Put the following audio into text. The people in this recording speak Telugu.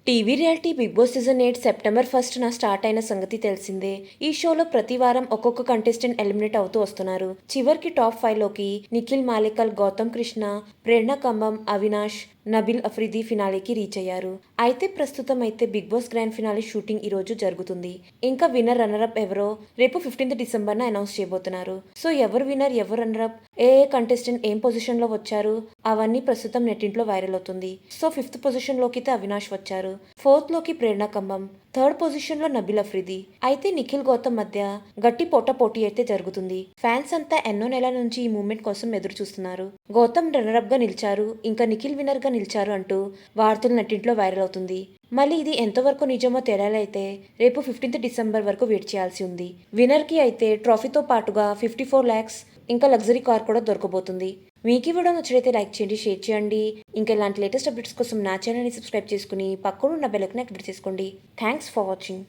TV reality Bigg Boss season 8 September 1న స్టార్ట్ అయిన సంగతి తెలిసిందే. ఈ షోలో ప్రతి వారం ఒక్కొక్క కంటెస్టెంట్ ఎలిమినేట్ అవుతూ వస్తున్నారు. చివరికి టాప్ 5లోకి నిఖిల్ మాలికల్, గౌతమ్ కృష్ణ, ప్రేరణ కంబం, అవినాష్, నబిల్ అఫ్రిది ఫినాలేకి రీచ్ అయ్యారు. అయితే ప్రస్తుతం అయితే Bigg Boss grand finale shooting ఈ రోజు జరుగుతుంది. ఇంకా విన్నర్ రన్నరప్ ఎవరో రేపు 15th డిసెంబర్న అనౌన్స్ చేయబోతున్నారు. సో ఎవరు విన్నర్, ఎవరు రన్నరప్, ఏ కంటెస్టెంట్ ఏం పొజిషన్ లో వచ్చారు అవన్నీ ప్రస్తుతం నెట్టింట్లో వైరల్ అవుతుంది. సో 5th పొజిషన్ లోకి అయితే అవినాష్ వచ్చారు. 4th లోకి ప్రేరణ కంబం, 3rd పొజిషన్ లో నబిల్ అఫ్రిది. అయితే నిఖిల్ గౌతమ్ మధ్య గట్టి పోటీ అయితే జరుగుతుంది. ఫ్యాన్స్ అంతా ఎన్నో నెలల నుంచి ఈ మూమెంట్ కోసం ఎదురు చూస్తున్నారు. గౌతమ్ రన్నరప్ గా నిలిచారు, ఇంకా నిఖిల్ విన్నర్ గా నిలిచారు అంటూ వార్తలు నెట్టింట్లో వైరల్ అవుతుంది. మళ్ళీ ఇది ఎంతవరకు నిజమో తెలియాలైతే రేపు 15th డిసెంబర్ వరకు వెయిట్ చేయాల్సి ఉంది. విన్నర్ కి అయితే ట్రోఫీతో పాటుగా 54 lakhs ఇంకా లగ్జరీ కార్ కూడా దొరకబోతుంది. మీకు ఈ వీడియో నచ్చినట్లయితే లైక్ చేయండి, షేర్ చేయండి. ఇంకా ఇలాంటి లేటెస్ట్ అప్డేట్స్ కోసం నా ఛానల్ని సబ్స్క్రైబ్ చేసుకుని పక్కన ఉన్న బెల్ ఐకాన్ యాక్టివేట్ చేసుకోండి. Thanks for watching.